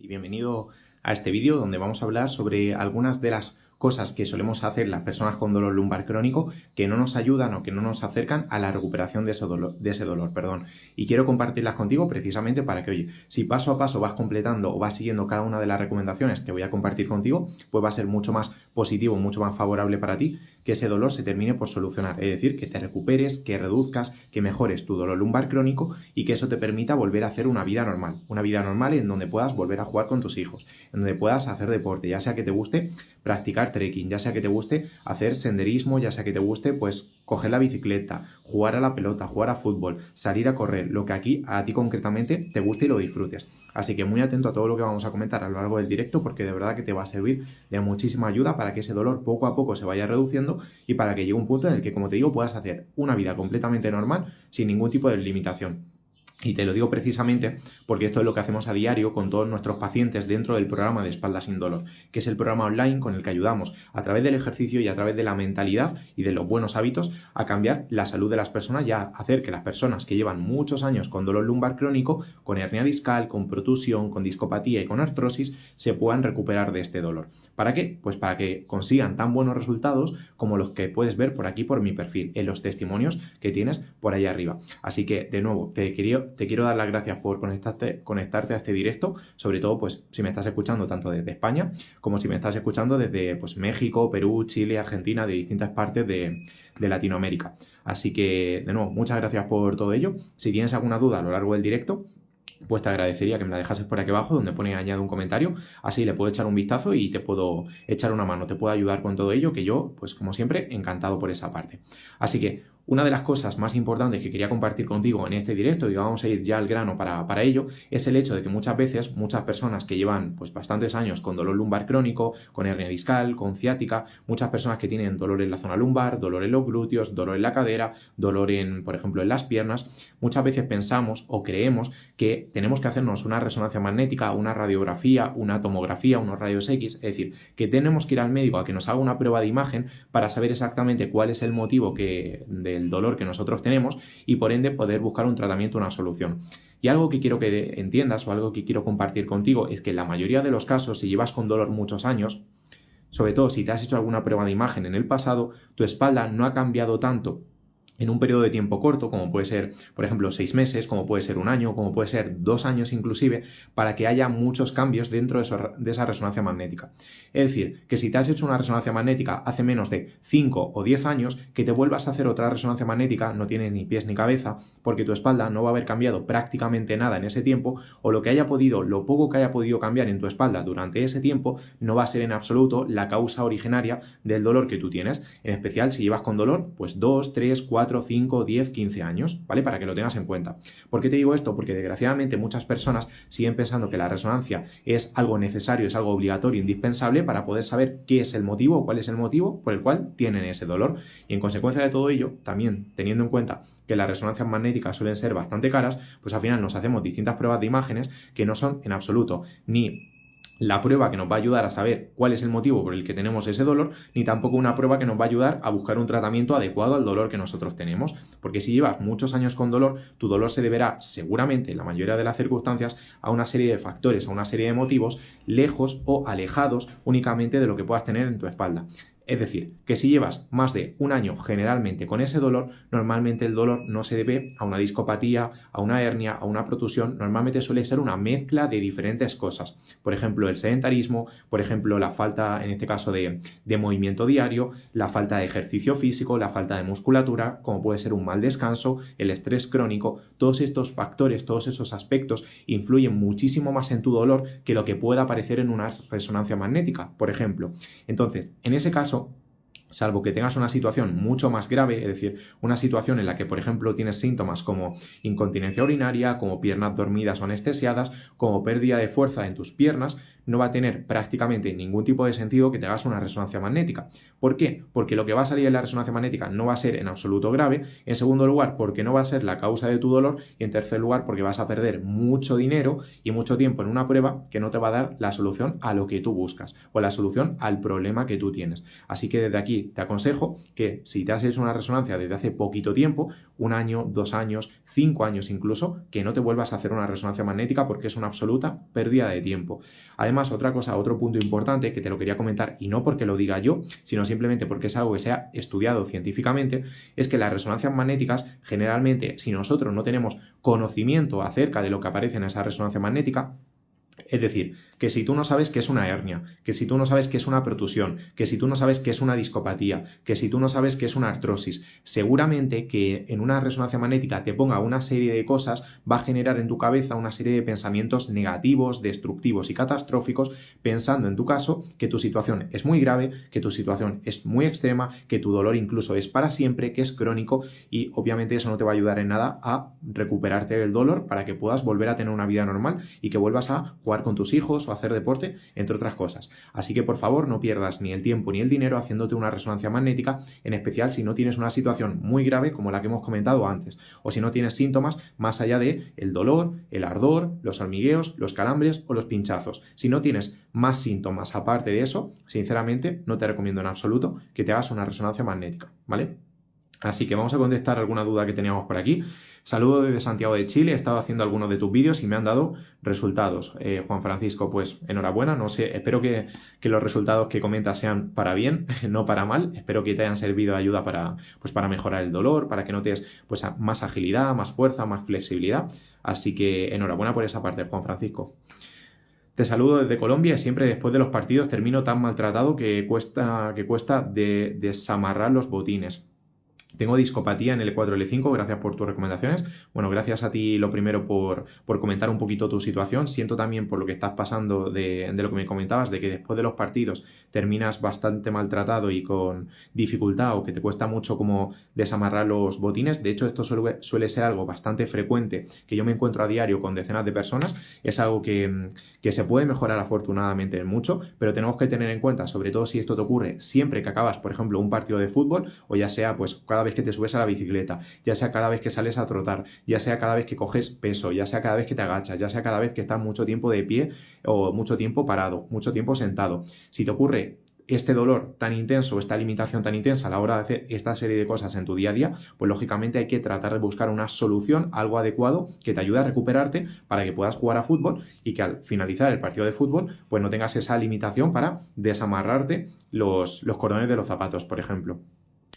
y bienvenido a este vídeo donde vamos a hablar sobre algunas de las cosas que solemos hacer las personas con dolor lumbar crónico que no nos ayudan o que no nos acercan a la recuperación de ese dolor. Y quiero compartirlas contigo precisamente para que, oye, si paso a paso vas completando o vas siguiendo cada una de las recomendaciones que voy a compartir contigo, pues va a ser mucho más positivo, mucho más favorable para ti, que ese dolor se termine por solucionar. Es decir, que te recuperes, que reduzcas, que mejores tu dolor lumbar crónico y que eso te permita volver a hacer una vida normal. Una vida normal en donde puedas volver a jugar con tus hijos, en donde puedas hacer deporte, ya sea que te guste practicar trekking, ya sea que te guste hacer senderismo, ya sea que te guste pues coger la bicicleta, jugar a la pelota, jugar a fútbol, salir a correr, lo que aquí a ti concretamente te guste y lo disfrutes. Así que muy atento a todo lo que vamos a comentar a lo largo del directo, porque de verdad que te va a servir de muchísima ayuda para que ese dolor poco a poco se vaya reduciendo y para que llegue un punto en el que, como te digo, puedas hacer una vida completamente normal sin ningún tipo de limitación. Y te lo digo precisamente porque esto es lo que hacemos a diario con todos nuestros pacientes dentro del programa de Espalda sin Dolor, que es el programa online con el que ayudamos a través del ejercicio y a través de la mentalidad y de los buenos hábitos a cambiar la salud de las personas y a hacer que las personas que llevan muchos años con dolor lumbar crónico, con hernia discal, con protusión, con discopatía y con artrosis, se puedan recuperar de este dolor. ¿Para qué? Pues para que consigan tan buenos resultados como los que puedes ver por aquí por mi perfil, en los testimonios que tienes por ahí arriba. Así que, de nuevo, te quiero dar las gracias por conectarte a este directo, sobre todo pues si me estás escuchando tanto desde España como si me estás escuchando desde pues México, Perú, Chile, Argentina, de distintas partes de Latinoamérica. Así que, de nuevo, muchas gracias por todo ello. Si tienes alguna duda a lo largo del directo, pues te agradecería que me la dejases por aquí abajo donde pone añade un comentario, así le puedo echar un vistazo y te puedo echar una mano, te puedo ayudar con todo ello, que yo, pues como siempre, encantado por esa parte. Así que una de las cosas más importantes que quería compartir contigo en este directo, y vamos a ir ya al grano para ello, es el hecho de que muchas veces, muchas personas que llevan pues bastantes años con dolor lumbar crónico, con hernia discal, con ciática, muchas personas que tienen dolor en la zona lumbar, dolor en los glúteos, dolor en la cadera, dolor por ejemplo, en las piernas, muchas veces pensamos o creemos que tenemos que hacernos una resonancia magnética, una radiografía, una tomografía, unos rayos X, es decir, que tenemos que ir al médico a que nos haga una prueba de imagen para saber exactamente cuál es el motivo del dolor que nosotros tenemos y por ende poder buscar un tratamiento, una solución. Y algo que quiero que entiendas o algo que quiero compartir contigo es que en la mayoría de los casos, si llevas con dolor muchos años, sobre todo si te has hecho alguna prueba de imagen en el pasado, tu espalda no ha cambiado tanto en un periodo de tiempo corto, como puede ser, por ejemplo, 6 meses, como puede ser 1 año, como puede ser 2 años inclusive, para que haya muchos cambios dentro de esa resonancia magnética. Es decir, que si te has hecho una resonancia magnética hace menos de 5 o 10 años, que te vuelvas a hacer otra resonancia magnética no tiene ni pies ni cabeza, porque tu espalda no va a haber cambiado prácticamente nada en ese tiempo, o lo poco que haya podido cambiar en tu espalda durante ese tiempo, no va a ser en absoluto la causa originaria del dolor que tú tienes, en especial si llevas con dolor, pues 2, 3, 4, 5, 10, 15 años, ¿vale? Para que lo tengas en cuenta. ¿Por qué te digo esto? Porque desgraciadamente muchas personas siguen pensando que la resonancia es algo necesario, es algo obligatorio, indispensable para poder saber qué es el motivo o cuál es el motivo por el cual tienen ese dolor. Y en consecuencia de todo ello, también teniendo en cuenta que las resonancias magnéticas suelen ser bastante caras, pues al final nos hacemos distintas pruebas de imágenes que no son en absoluto ni la prueba que nos va a ayudar a saber cuál es el motivo por el que tenemos ese dolor, ni tampoco una prueba que nos va a ayudar a buscar un tratamiento adecuado al dolor que nosotros tenemos. Porque si llevas muchos años con dolor, tu dolor se deberá seguramente, en la mayoría de las circunstancias, a una serie de factores, a una serie de motivos lejos o alejados únicamente de lo que puedas tener en tu espalda. Es decir, que si llevas más de 1 año generalmente con ese dolor, normalmente el dolor no se debe a una discopatía, a una hernia, a una protusión, normalmente suele ser una mezcla de diferentes cosas. Por ejemplo, el sedentarismo, por ejemplo, la falta, en este caso, de movimiento diario, la falta de ejercicio físico, la falta de musculatura, como puede ser un mal descanso, el estrés crónico. Todos estos factores, todos esos aspectos influyen muchísimo más en tu dolor que lo que pueda aparecer en una resonancia magnética, por ejemplo. Entonces, en ese caso, salvo que tengas una situación mucho más grave, es decir, una situación en la que, por ejemplo, tienes síntomas como incontinencia urinaria, como piernas dormidas o anestesiadas, como pérdida de fuerza en tus piernas, no va a tener prácticamente ningún tipo de sentido que te hagas una resonancia magnética. ¿Por qué? Porque lo que va a salir en la resonancia magnética no va a ser en absoluto grave. En segundo lugar, porque no va a ser la causa de tu dolor. Y en tercer lugar, porque vas a perder mucho dinero y mucho tiempo en una prueba que no te va a dar la solución a lo que tú buscas o la solución al problema que tú tienes. Así que desde aquí te aconsejo que si te has hecho una resonancia desde hace poquito tiempo, 1 año, 2 años, 5 años incluso, que no te vuelvas a hacer una resonancia magnética porque es una absoluta pérdida de tiempo. Además, otra cosa, otro punto importante que te lo quería comentar, y no porque lo diga yo, sino simplemente porque es algo que se ha estudiado científicamente, es que las resonancias magnéticas generalmente, si nosotros no tenemos conocimiento acerca de lo que aparece en esa resonancia magnética, es decir, que si tú no sabes qué es una hernia, que si tú no sabes qué es una protusión, que si tú no sabes qué es una discopatía, que si tú no sabes qué es una artrosis, seguramente que en una resonancia magnética te ponga una serie de cosas, va a generar en tu cabeza una serie de pensamientos negativos, destructivos y catastróficos, pensando en tu caso que tu situación es muy grave, que tu situación es muy extrema, que tu dolor incluso es para siempre, que es crónico, y obviamente eso no te va a ayudar en nada a recuperarte del dolor para que puedas volver a tener una vida normal y que vuelvas a jugar con tus hijos o hacer deporte, entre otras cosas. Así que por favor no pierdas ni el tiempo ni el dinero haciéndote una resonancia magnética, en especial si no tienes una situación muy grave como la que hemos comentado antes, o si no tienes síntomas más allá de el dolor, el ardor, los hormigueos, los calambres o los pinchazos. Si no tienes más síntomas aparte de eso, sinceramente no te recomiendo en absoluto que te hagas una resonancia magnética, ¿vale? Así que vamos a contestar alguna duda que teníamos por aquí. Saludos desde Santiago de Chile, he estado haciendo algunos de tus vídeos y me han dado resultados. Juan Francisco, pues enhorabuena, no sé, espero que los resultados que comentas sean para bien, no para mal. Espero que te hayan servido de ayuda para mejorar el dolor, para que notes pues, más agilidad, más fuerza, más flexibilidad. Así que enhorabuena por esa parte, Juan Francisco. Te saludo desde Colombia y siempre después de los partidos termino tan maltratado que cuesta desamarrar los botines. Tengo discopatía en L4, L5, gracias por tus recomendaciones. Bueno, gracias a ti lo primero por comentar un poquito tu situación. Siento también por lo que estás pasando de lo que me comentabas, de que después de los partidos terminas bastante maltratado y con dificultad o que te cuesta mucho como desamarrar los botines. De hecho, esto suele ser algo bastante frecuente que yo me encuentro a diario con decenas de personas. Es algo que se puede mejorar afortunadamente mucho, pero tenemos que tener en cuenta, sobre todo si esto te ocurre siempre que acabas, por ejemplo, un partido de fútbol o ya sea pues cada vez que te subes a la bicicleta, ya sea cada vez que sales a trotar, ya sea cada vez que coges peso, ya sea cada vez que te agachas, ya sea cada vez que estás mucho tiempo de pie o mucho tiempo parado, mucho tiempo sentado. Si te ocurre este dolor tan intenso, esta limitación tan intensa a la hora de hacer esta serie de cosas en tu día a día, pues lógicamente hay que tratar de buscar una solución, algo adecuado que te ayude a recuperarte para que puedas jugar a fútbol y que al finalizar el partido de fútbol pues no tengas esa limitación para desamarrarte los cordones de los zapatos, por ejemplo.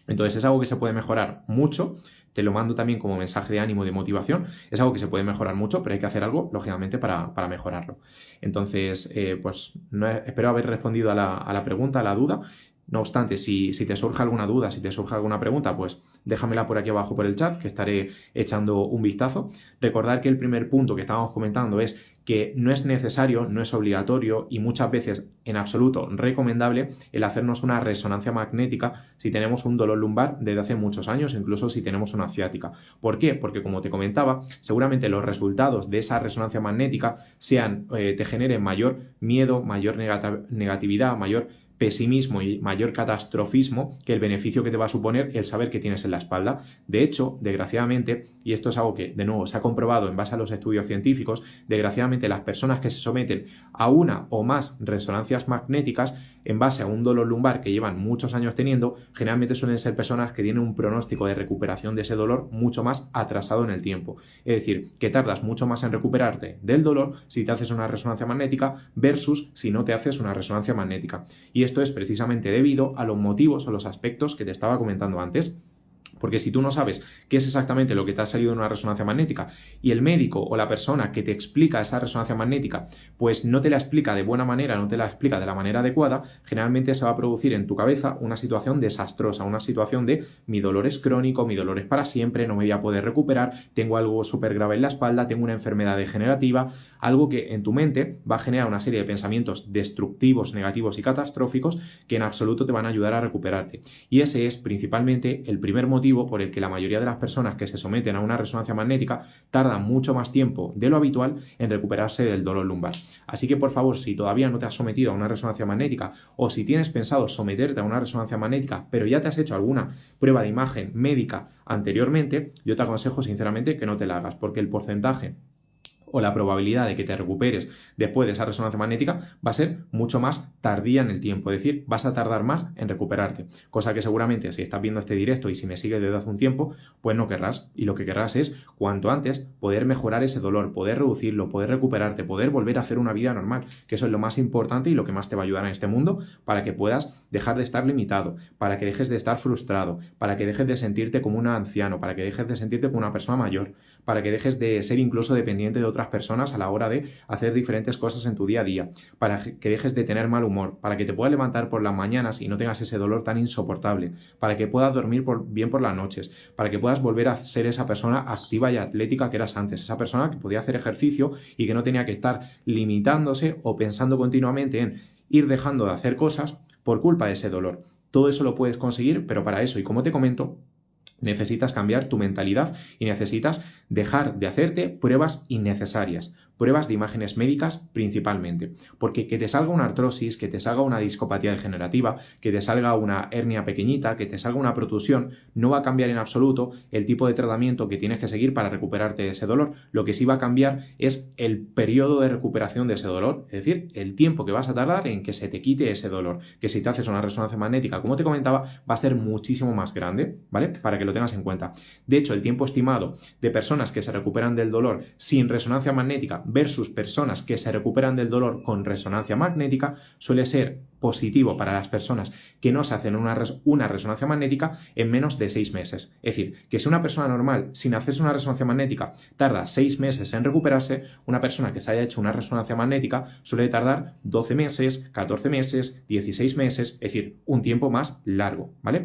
Entonces es algo que se puede mejorar mucho, te lo mando también como mensaje de ánimo y de motivación, es algo que se puede mejorar mucho, pero hay que hacer algo, lógicamente, para mejorarlo. Entonces, espero haber respondido a la pregunta, a la duda. No obstante, si te surge alguna duda, si te surge alguna pregunta, pues déjamela por aquí abajo por el chat, que estaré echando un vistazo. Recordad que el primer punto que estábamos comentando es que no es necesario, no es obligatorio y muchas veces en absoluto recomendable el hacernos una resonancia magnética si tenemos un dolor lumbar desde hace muchos años, incluso si tenemos una ciática. ¿Por qué? Porque como te comentaba, seguramente los resultados de esa resonancia magnética te generen mayor miedo, mayor negatividad, mayor pesimismo y mayor catastrofismo que el beneficio que te va a suponer el saber que tienes en la espalda. De hecho, desgraciadamente, y esto es algo que de nuevo se ha comprobado en base a los estudios científicos, desgraciadamente las personas que se someten a una o más resonancias magnéticas en base a un dolor lumbar que llevan muchos años teniendo, generalmente suelen ser personas que tienen un pronóstico de recuperación de ese dolor mucho más atrasado en el tiempo. Es decir, que tardas mucho más en recuperarte del dolor si te haces una resonancia magnética versus si no te haces una resonancia magnética. Y esto es precisamente debido a los motivos o los aspectos que te estaba comentando antes. Porque si tú no sabes qué es exactamente lo que te ha salido en una resonancia magnética y el médico o la persona que te explica esa resonancia magnética pues no te la explica de buena manera, no te la explica de la manera adecuada, generalmente se va a producir en tu cabeza una situación desastrosa, una situación de mi dolor es crónico, mi dolor es para siempre, no me voy a poder recuperar, tengo algo súper grave en la espalda, tengo una enfermedad degenerativa, algo que en tu mente va a generar una serie de pensamientos destructivos, negativos y catastróficos que en absoluto te van a ayudar a recuperarte. Y ese es principalmente el primer motivo motivo por el que la mayoría de las personas que se someten a una resonancia magnética tardan mucho más tiempo de lo habitual en recuperarse del dolor lumbar. Así que, por favor, si todavía no te has sometido a una resonancia magnética o si tienes pensado someterte a una resonancia magnética, pero ya te has hecho alguna prueba de imagen médica anteriormente, yo te aconsejo sinceramente que no te la hagas, porque el porcentaje o la probabilidad de que te recuperes después de esa resonancia magnética va a ser mucho más tardía en el tiempo, es decir, vas a tardar más en recuperarte, cosa que seguramente si estás viendo este directo y si me sigues desde hace un tiempo, pues no querrás, y lo que querrás es cuanto antes poder mejorar ese dolor, poder reducirlo, poder recuperarte, poder volver a hacer una vida normal, que eso es lo más importante y lo que más te va a ayudar en este mundo para que puedas dejar de estar limitado, para que dejes de estar frustrado, para que dejes de sentirte como un anciano, para que dejes de sentirte como una persona mayor, para que dejes de ser incluso dependiente de otras personas a la hora de hacer diferentes cosas en tu día a día, para que dejes de tener mal humor, para que te puedas levantar por las mañanas y no tengas ese dolor tan insoportable, para que puedas dormir bien por las noches, para que puedas volver a ser esa persona activa y atlética que eras antes, esa persona que podía hacer ejercicio y que no tenía que estar limitándose o pensando continuamente en ir dejando de hacer cosas por culpa de ese dolor. Todo eso lo puedes conseguir, pero para eso, y como te comento, necesitas cambiar tu mentalidad y necesitas dejar de hacerte pruebas innecesarias, pruebas de imágenes médicas principalmente, porque que te salga una artrosis, que te salga una discopatía degenerativa, que te salga una hernia pequeñita, que te salga una protusión, no va a cambiar en absoluto el tipo de tratamiento que tienes que seguir para recuperarte de ese dolor. Lo que sí va a cambiar es el periodo de recuperación de ese dolor, es decir, el tiempo que vas a tardar en que se te quite ese dolor, que si te haces una resonancia magnética, como te comentaba, va a ser muchísimo más grande, ¿vale? Para que lo tengas en cuenta. De hecho, el tiempo estimado de personas que se recuperan del dolor sin resonancia magnética versus personas que se recuperan del dolor con resonancia magnética suele ser positivo para las personas que no se hacen una resonancia magnética en menos de 6 meses. Es decir, que si una persona normal sin hacerse una resonancia magnética tarda 6 meses en recuperarse, una persona que se haya hecho una resonancia magnética suele tardar 12 meses, 14 meses, 16 meses, es decir, un tiempo más largo, ¿vale?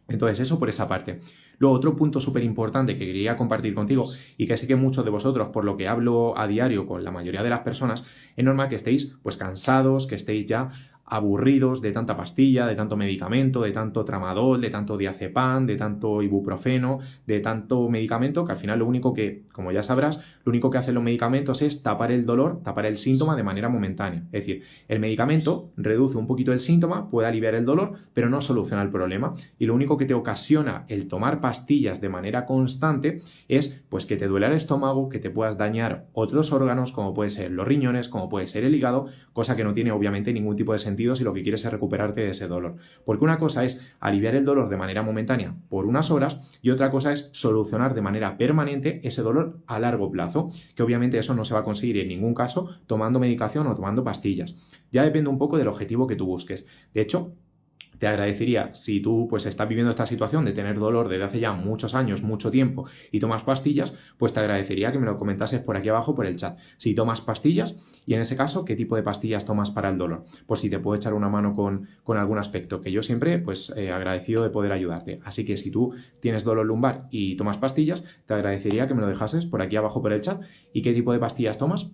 Entonces, eso por esa parte. Luego, otro punto súper importante que quería compartir contigo y que sé que muchos de vosotros, por lo que hablo a diario con la mayoría de las personas, es normal que estéis pues cansados, que estéis ya aburridos de tanta pastilla, de tanto medicamento, de tanto tramadol, de tanto diazepam, de tanto ibuprofeno, de tanto medicamento, que al final lo único que, como ya sabrás, lo único que hacen los medicamentos es tapar el dolor, tapar el síntoma de manera momentánea. Es decir, el medicamento reduce un poquito el síntoma, puede aliviar el dolor, pero no soluciona el problema. Y lo único que te ocasiona el tomar pastillas de manera constante es pues que te duele el estómago, que te puedas dañar otros órganos, como puede ser los riñones, como puede ser el hígado, cosa que no tiene obviamente ningún tipo de sentido si lo que quieres es recuperarte de ese dolor. Porque una cosa es aliviar el dolor de manera momentánea por unas horas y otra cosa es solucionar de manera permanente ese dolor a largo plazo, que obviamente eso no se va a conseguir en ningún caso tomando medicación o tomando pastillas. Ya depende un poco del objetivo que tú busques. De hecho, te agradecería si tú pues estás viviendo esta situación de tener dolor desde hace ya muchos años, mucho tiempo y tomas pastillas, pues te agradecería que me lo comentases por aquí abajo por el chat. Si tomas pastillas y en ese caso, ¿qué tipo de pastillas tomas para el dolor? Pues si te puedo echar una mano con algún aspecto, que yo siempre pues agradecido de poder ayudarte. Así que si tú tienes dolor lumbar y tomas pastillas, te agradecería que me lo dejases por aquí abajo por el chat y qué tipo de pastillas tomas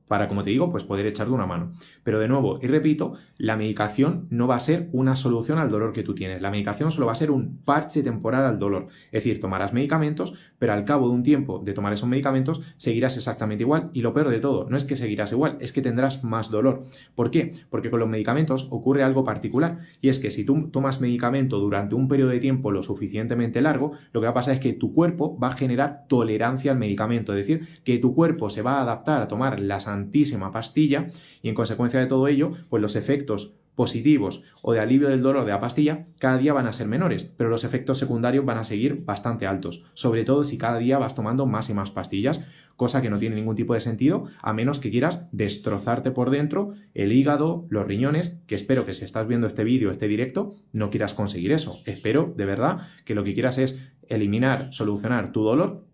para, como te digo, pues poder echarle una mano. Pero de nuevo, y repito, la medicación no va a ser una solución al dolor que tú tienes. La medicación solo va a ser un parche temporal al dolor. Es decir, tomarás medicamentos, pero al cabo de un tiempo de tomar esos medicamentos, seguirás exactamente igual. Y lo peor de todo, no es que seguirás igual, es que tendrás más dolor. ¿Por qué? Porque con los medicamentos ocurre algo particular. Y es que si tú tomas medicamento durante un periodo de tiempo lo suficientemente largo, lo que va a pasar es que tu cuerpo va a generar tolerancia al medicamento. Es decir, que tu cuerpo se va a adaptar a tomar la santísima pastilla y en consecuencia de todo ello, pues los efectos positivos o de alivio del dolor de la pastilla cada día van a ser menores, pero los efectos secundarios van a seguir bastante altos, sobre todo si cada día vas tomando más y más pastillas, cosa que no tiene ningún tipo de sentido a menos que quieras destrozarte por dentro el hígado, los riñones, que espero que si estás viendo este vídeo, este directo, no quieras conseguir eso. Espero de verdad que lo que quieras es eliminar, solucionar tu dolor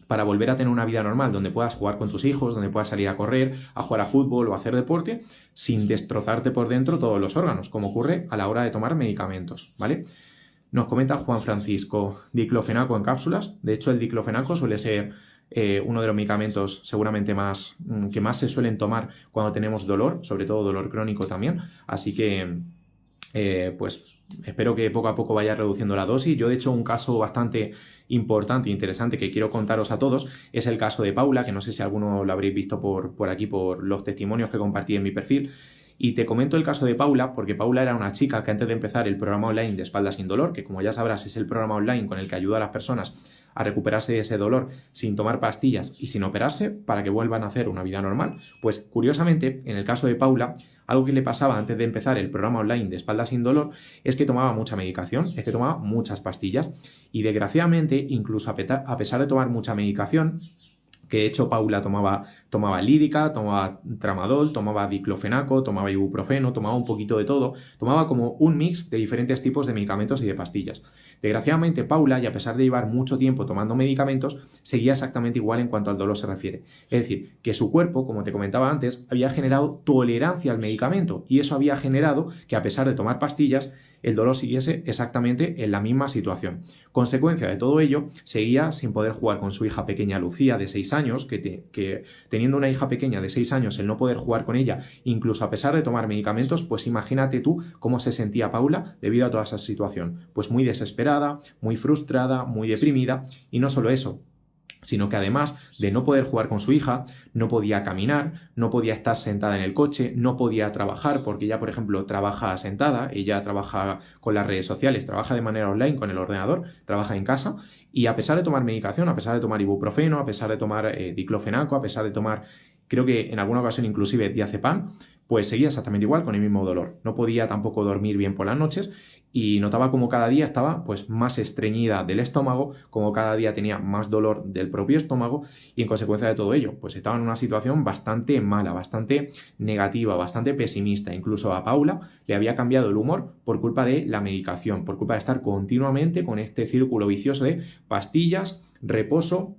para volver a tener una vida normal donde puedas jugar con tus hijos, donde puedas salir a correr, a jugar a fútbol o a hacer deporte sin destrozarte por dentro todos los órganos, como ocurre a la hora de tomar medicamentos, ¿vale? Nos comenta Juan Francisco, diclofenaco en cápsulas. De hecho, el diclofenaco suele ser uno de los medicamentos seguramente que más se suelen tomar cuando tenemos dolor, sobre todo dolor crónico también. Así que, pues espero que poco a poco vaya reduciendo la dosis. Yo, de hecho, un caso bastante importante e interesante que quiero contaros a todos es el caso de Paula, que no sé si alguno lo habréis visto por aquí, por los testimonios que compartí en mi perfil. Y te comento el caso de Paula, porque Paula era una chica que antes de empezar el programa online de Espalda sin Dolor, que como ya sabrás es el programa online con el que ayuda a las personas a recuperarse de ese dolor sin tomar pastillas y sin operarse para que vuelvan a hacer una vida normal, pues curiosamente, en el caso de Paula, algo que le pasaba antes de empezar el programa online de Espalda sin Dolor es que tomaba mucha medicación, es que tomaba muchas pastillas y desgraciadamente, incluso a pesar de tomar mucha medicación, que de hecho Paula tomaba lírica, tomaba tramadol, tomaba diclofenaco, tomaba ibuprofeno, tomaba un poquito de todo, tomaba como un mix de diferentes tipos de medicamentos y de pastillas. Desgraciadamente Paula, y a pesar de llevar mucho tiempo tomando medicamentos, seguía exactamente igual en cuanto al dolor se refiere. Es decir, que su cuerpo, como te comentaba antes, había generado tolerancia al medicamento y eso había generado que a pesar de tomar pastillas, el dolor siguiese exactamente en la misma situación. Consecuencia de todo ello, seguía sin poder jugar con su hija pequeña Lucía, de 6 años, que teniendo una hija pequeña de 6 años, el no poder jugar con ella, incluso a pesar de tomar medicamentos, pues imagínate tú cómo se sentía Paula debido a toda esa situación. Pues muy desesperada, muy frustrada, muy deprimida, y no solo eso, sino que además de no poder jugar con su hija, no podía caminar, no podía estar sentada en el coche, no podía trabajar, porque ella, por ejemplo, trabaja sentada, ella trabaja con las redes sociales, trabaja de manera online con el ordenador, trabaja en casa, y a pesar de tomar medicación, a pesar de tomar ibuprofeno, a pesar de tomar diclofenaco, a pesar de tomar, creo que en alguna ocasión inclusive diazepam, pues seguía exactamente igual con el mismo dolor. No podía tampoco dormir bien por las noches y notaba como cada día estaba pues más estreñida del estómago, como cada día tenía más dolor del propio estómago y en consecuencia de todo ello pues estaba en una situación bastante mala, bastante negativa, bastante pesimista. Incluso a Paula le había cambiado el humor por culpa de la medicación, por culpa de estar continuamente con este círculo vicioso de pastillas, reposo,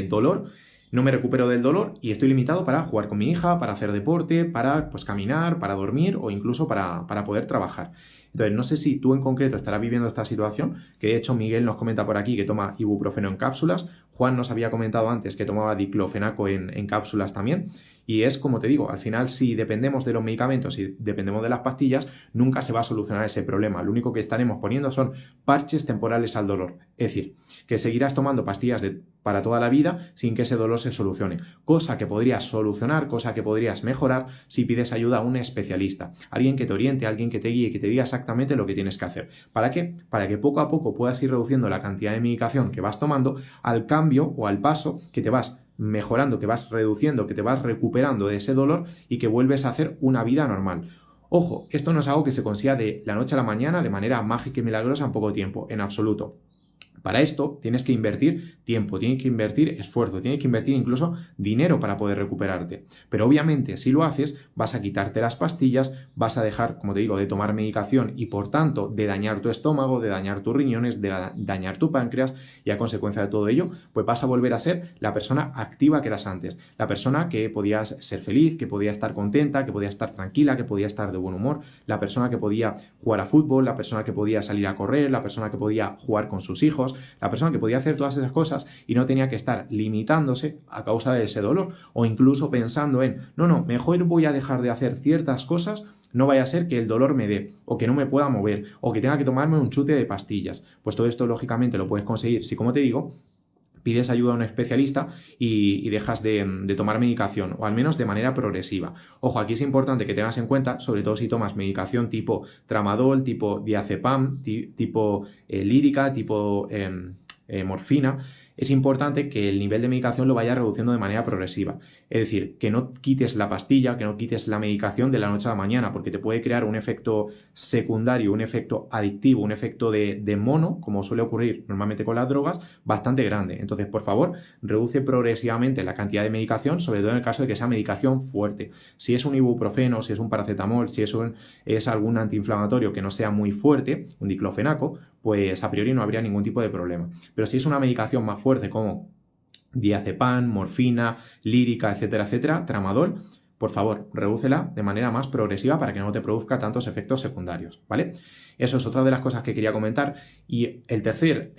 dolor. No me recupero del dolor y estoy limitado para jugar con mi hija, para hacer deporte, para pues caminar, para dormir o incluso para poder trabajar. Entonces, no sé si tú en concreto estarás viviendo esta situación, que de hecho Miguel nos comenta por aquí que toma ibuprofeno en cápsulas, Juan nos había comentado antes que tomaba diclofenaco en cápsulas también, y es como te digo, al final si dependemos de los medicamentos y dependemos de las pastillas, nunca se va a solucionar ese problema. Lo único que estaremos poniendo son parches temporales al dolor, es decir, que seguirás tomando pastillas para toda la vida sin que ese dolor se solucione, cosa que podrías solucionar, cosa que podrías mejorar si pides ayuda a un especialista, alguien que te oriente, alguien que te guíe, que te diga exactamente lo que tienes que hacer. ¿Para qué? Para que poco a poco puedas ir reduciendo la cantidad de medicación que vas tomando al cambio o al paso que te vas mejorando, que vas reduciendo, que te vas recuperando de ese dolor y que vuelves a hacer una vida normal. Ojo, esto no es algo que se consiga de la noche a la mañana de manera mágica y milagrosa en poco tiempo, en absoluto. Para esto tienes que invertir tiempo, tienes que invertir esfuerzo, tienes que invertir incluso dinero para poder recuperarte. Pero obviamente si lo haces vas a quitarte las pastillas, vas a dejar, como te digo, de tomar medicación y por tanto de dañar tu estómago, de dañar tus riñones, de dañar tu páncreas y a consecuencia de todo ello pues vas a volver a ser la persona activa que eras antes, la persona que podías ser feliz, que podía estar contenta, que podía estar tranquila, que podía estar de buen humor, la persona que podía jugar a fútbol, la persona que podía salir a correr, la persona que podía jugar con sus hijos, la persona que podía hacer todas esas cosas y no tenía que estar limitándose a causa de ese dolor o incluso pensando en, no, mejor voy a dejar de hacer ciertas cosas, no vaya a ser que el dolor me dé o que no me pueda mover o que tenga que tomarme un chute de pastillas. Pues todo esto lógicamente lo puedes conseguir si, como te digo, pides ayuda a un especialista y dejas de tomar medicación, o al menos de manera progresiva. Ojo, aquí es importante que tengas en cuenta, sobre todo si tomas medicación tipo tramadol, tipo diazepam, tipo lírica, tipo morfina, es importante que el nivel de medicación lo vaya reduciendo de manera progresiva. Es decir, que no quites la pastilla, que no quites la medicación de la noche a la mañana, porque te puede crear un efecto secundario, un efecto adictivo, un efecto de mono, como suele ocurrir normalmente con las drogas, bastante grande. Entonces, por favor, reduce progresivamente la cantidad de medicación, sobre todo en el caso de que sea medicación fuerte. Si es un ibuprofeno, si es un paracetamol, si es algún antiinflamatorio que no sea muy fuerte, un diclofenaco, pues a priori no habría ningún tipo de problema. Pero si es una medicación más fuerte como diazepam, morfina, lírica, etcétera, tramadol, por favor, redúcela de manera más progresiva para que no te produzca tantos efectos secundarios, ¿vale? Eso es otra de las cosas que quería comentar. Y el tercer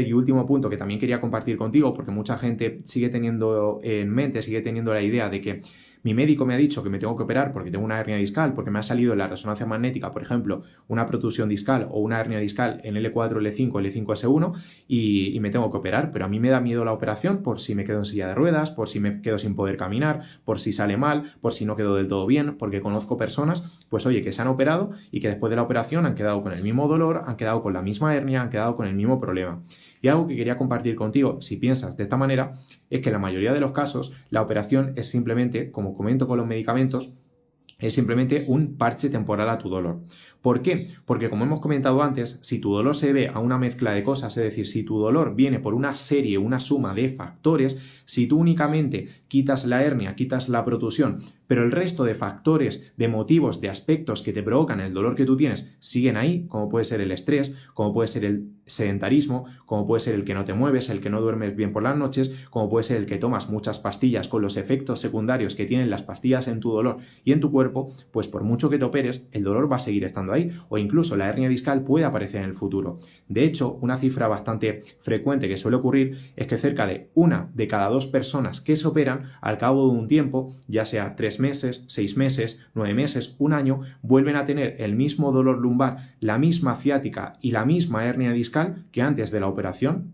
y último punto que también quería compartir contigo, porque mucha gente sigue teniendo en mente, sigue teniendo la idea de que Mi médico me ha dicho que me tengo que operar porque tengo una hernia discal, porque me ha salido en la resonancia magnética, por ejemplo, una protusión discal o una hernia discal en L4, L5, L5S1 y me tengo que operar, pero a mí me da miedo la operación por si me quedo en silla de ruedas, por si me quedo sin poder caminar, por si sale mal, por si no quedo del todo bien, porque conozco personas, pues oye, que se han operado y que después de la operación han quedado con el mismo dolor, han quedado con la misma hernia, han quedado con el mismo problema. Y algo que quería compartir contigo, si piensas de esta manera, es que en la mayoría de los casos la operación es simplemente, como comento con los medicamentos, es simplemente un parche temporal a tu dolor. ¿Por qué? Porque como hemos comentado antes, si tu dolor se debe a una mezcla de cosas, es decir, si tu dolor viene por una serie, una suma de factores, si tú únicamente quitas la hernia, quitas la protusión, pero el resto de factores, de motivos, de aspectos que te provocan el dolor que tú tienes siguen ahí, como puede ser el estrés, como puede ser el sedentarismo, como puede ser el que no te mueves, el que no duermes bien por las noches, como puede ser el que tomas muchas pastillas con los efectos secundarios que tienen las pastillas en tu dolor y en tu cuerpo, pues por mucho que te operes, el dolor va a seguir estando ahí, o incluso la hernia discal puede aparecer en el futuro. De hecho, una cifra bastante frecuente que suele ocurrir es que cerca de 1 de cada 2 personas que se operan, al cabo de un tiempo, ya sea 3 meses, 6 meses, 9 meses, un año, vuelven a tener el mismo dolor lumbar, la misma ciática y la misma hernia discal que antes de la operación,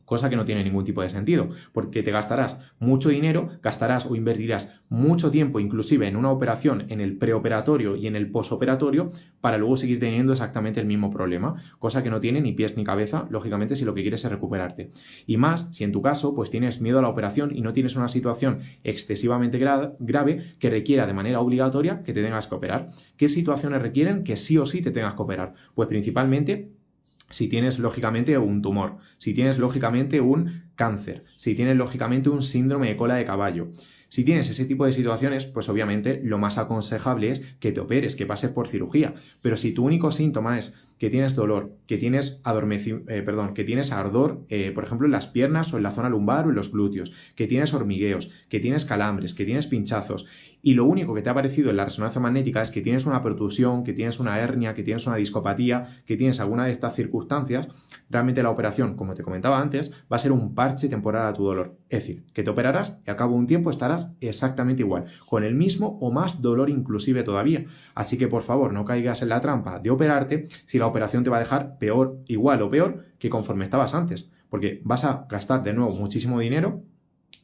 cosa que no tiene ningún tipo de sentido, porque te gastarás mucho dinero, gastarás o invertirás mucho tiempo inclusive en una operación, en el preoperatorio y en el posoperatorio, para luego seguir teniendo exactamente el mismo problema, cosa que no tiene ni pies ni cabeza, lógicamente, si lo que quieres es recuperarte. Y más si en tu caso pues tienes miedo a la operación y no tienes una situación excesivamente grave que requiera de manera obligatoria que te tengas que operar. ¿Qué situaciones requieren que sí o sí te tengas que operar? Pues principalmente si tienes lógicamente un tumor, si tienes lógicamente un cáncer, si tienes lógicamente un síndrome de cola de caballo. Si tienes ese tipo de situaciones, pues obviamente lo más aconsejable es que te operes, que pases por cirugía. Pero si tu único síntoma es que tienes dolor, que tienes que tienes ardor, por ejemplo, en las piernas o en la zona lumbar o en los glúteos, que tienes hormigueos, que tienes calambres, que tienes pinchazos, y lo único que te ha aparecido en la resonancia magnética es que tienes una protusión, que tienes una hernia, que tienes una discopatía, que tienes alguna de estas circunstancias, realmente la operación, como te comentaba antes, va a ser un parche temporal a tu dolor. Es decir, que te operarás y al cabo de un tiempo estarás exactamente igual, con el mismo o más dolor inclusive todavía. Así que por favor no caigas en la trampa de operarte si la operación te va a dejar peor, igual o peor que conforme estabas antes, porque vas a gastar de nuevo muchísimo dinero,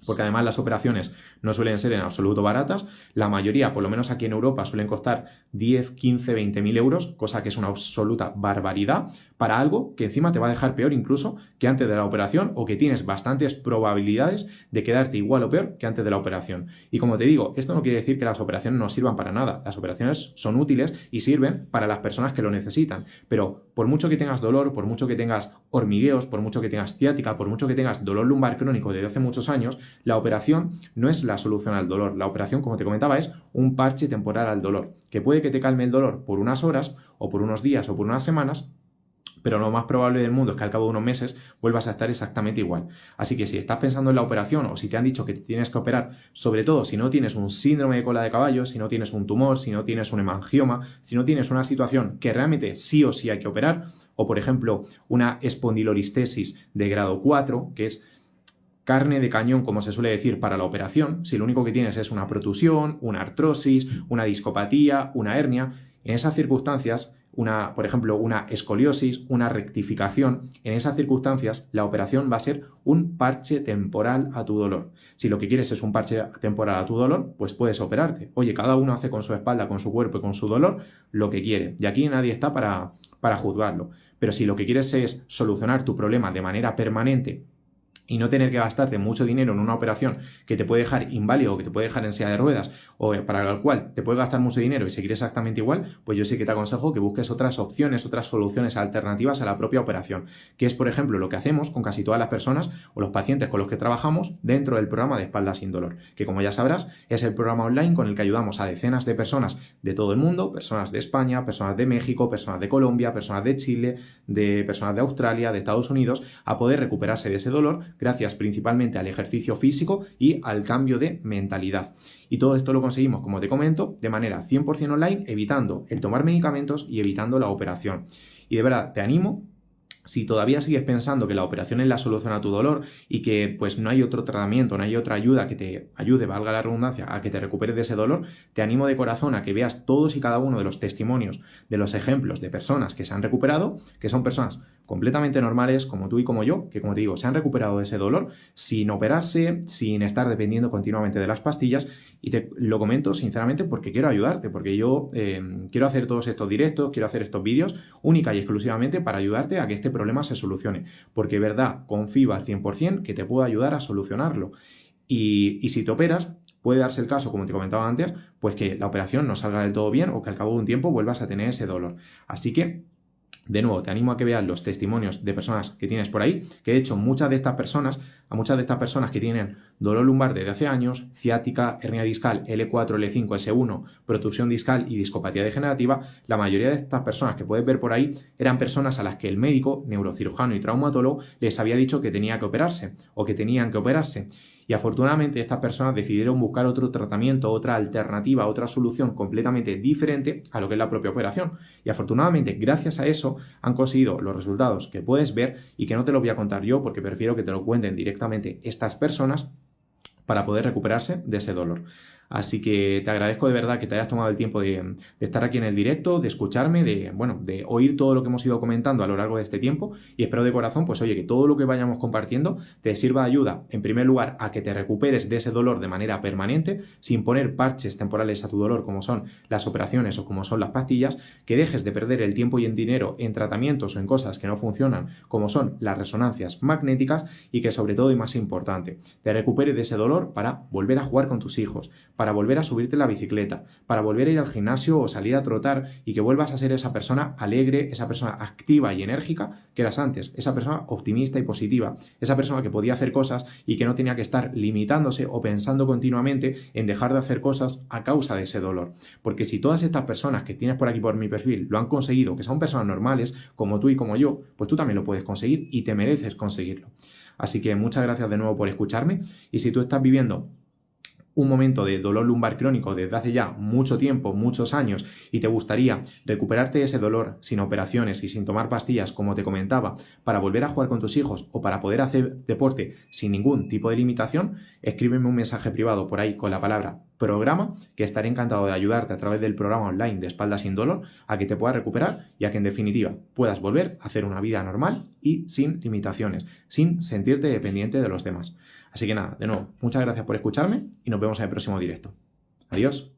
porque además las operaciones no suelen ser en absoluto baratas. La mayoría, por lo menos aquí en Europa, suelen costar 10, 15, 20.000 euros, cosa que es una absoluta barbaridad, para algo que encima te va a dejar peor incluso que antes de la operación, o que tienes bastantes probabilidades de quedarte igual o peor que antes de la operación. Y como te digo, esto no quiere decir que las operaciones no sirvan para nada. Las operaciones son útiles y sirven para las personas que lo necesitan, pero por mucho que tengas dolor, por mucho que tengas hormigueos, por mucho que tengas ciática, por mucho que tengas dolor lumbar crónico desde hace muchos años, la operación no es la solución al dolor. La operación, como te comentaba, es un parche temporal al dolor, que puede que te calme el dolor por unas horas, o por unos días, o por unas semanas, pero lo más probable del mundo es que al cabo de unos meses vuelvas a estar exactamente igual. Así que si estás pensando en la operación, o si te han dicho que te tienes que operar, sobre todo si no tienes un síndrome de cola de caballo, si no tienes un tumor, si no tienes un hemangioma, si no tienes una situación que realmente sí o sí hay que operar, o por ejemplo una espondilolistesis de grado 4, que es carne de cañón, como se suele decir, para la operación, si lo único que tienes es una protusión, una artrosis, una discopatía, una hernia, en esas circunstancias, por ejemplo, una escoliosis, una rectificación, en esas circunstancias la operación va a ser un parche temporal a tu dolor. Si lo que quieres es un parche temporal a tu dolor, pues puedes operarte. Oye, cada uno hace con su espalda, con su cuerpo y con su dolor lo que quiere, y aquí nadie está para juzgarlo. Pero si lo que quieres es solucionar tu problema de manera permanente y no tener que gastarte mucho dinero en una operación que te puede dejar inválido o que te puede dejar en silla de ruedas, o para la cual te puedes gastar mucho dinero y seguir exactamente igual, pues yo sí que te aconsejo que busques otras opciones, otras soluciones alternativas a la propia operación, que es, por ejemplo, lo que hacemos con casi todas las personas o los pacientes con los que trabajamos dentro del programa de Espalda Sin Dolor, que, como ya sabrás, es el programa online con el que ayudamos a decenas de personas de todo el mundo, personas de España, personas de México, personas de Colombia, personas de Chile, personas de Australia, de Estados Unidos, a poder recuperarse de ese dolor gracias principalmente al ejercicio físico y al cambio de mentalidad. Y todo esto lo conseguimos, como te comento, de manera 100% online, evitando el tomar medicamentos y evitando la operación. Y de verdad, te animo, Si todavía sigues pensando que la operación es la solución a tu dolor y que pues no hay otro tratamiento, no hay otra ayuda que te ayude, valga la redundancia, a que te recuperes de ese dolor, te animo de corazón a que veas todos y cada uno de los testimonios, de los ejemplos de personas que se han recuperado, que son personas completamente normales, como tú y como yo, que como te digo, se han recuperado de ese dolor sin operarse, sin estar dependiendo continuamente de las pastillas. Y te lo comento sinceramente porque quiero ayudarte, porque yo quiero hacer todos estos directos, quiero hacer estos vídeos única y exclusivamente para ayudarte a que este problema se solucione. Porque de verdad, confío al 100% que te puedo ayudar a solucionarlo. Y si te operas, puede darse el caso, como te comentaba antes, pues que la operación no salga del todo bien o que al cabo de un tiempo vuelvas a tener ese dolor. Así que, de nuevo, te animo a que veas los testimonios de personas que tienes por ahí, que de hecho a muchas de estas personas que tienen dolor lumbar desde hace años, ciática, hernia discal, L4, L5, S1, protrusión discal y discopatía degenerativa, la mayoría de estas personas que puedes ver por ahí eran personas a las que el médico, neurocirujano y traumatólogo les había dicho que tenía que operarse o que tenían que operarse. Y afortunadamente estas personas decidieron buscar otro tratamiento, otra alternativa, otra solución completamente diferente a lo que es la propia operación. Y afortunadamente, gracias a eso, han conseguido los resultados que puedes ver y que no te lo voy a contar yo porque prefiero que te lo cuenten directamente estas personas para poder recuperarse de ese dolor. Así que te agradezco de verdad que te hayas tomado el tiempo de estar aquí en el directo, de escucharme, de oír todo lo que hemos ido comentando a lo largo de este tiempo y espero de corazón, pues oye, que todo lo que vayamos compartiendo te sirva de ayuda, en primer lugar, a que te recuperes de ese dolor de manera permanente, sin poner parches temporales a tu dolor como son las operaciones o como son las pastillas, que dejes de perder el tiempo y el dinero en tratamientos o en cosas que no funcionan como son las resonancias magnéticas y que sobre todo y más importante, te recuperes de ese dolor para volver a jugar con tus hijos, para volver a subirte la bicicleta, para volver a ir al gimnasio o salir a trotar y que vuelvas a ser esa persona alegre, esa persona activa y enérgica que eras antes, esa persona optimista y positiva, esa persona que podía hacer cosas y que no tenía que estar limitándose o pensando continuamente en dejar de hacer cosas a causa de ese dolor. Porque si todas estas personas que tienes por aquí por mi perfil lo han conseguido, que son personas normales como tú y como yo, pues tú también lo puedes conseguir y te mereces conseguirlo. Así que muchas gracias de nuevo por escucharme y si tú estás viviendo un momento de dolor lumbar crónico desde hace ya mucho tiempo, muchos años, y te gustaría recuperarte de ese dolor sin operaciones y sin tomar pastillas, como te comentaba, para volver a jugar con tus hijos o para poder hacer deporte sin ningún tipo de limitación, escríbeme un mensaje privado por ahí con la palabra programa, que estaré encantado de ayudarte a través del programa online de Espalda sin Dolor a que te puedas recuperar y a que en definitiva puedas volver a hacer una vida normal y sin limitaciones, sin sentirte dependiente de los demás. Así que nada, de nuevo, muchas gracias por escucharme y nos vemos en el próximo directo. Adiós.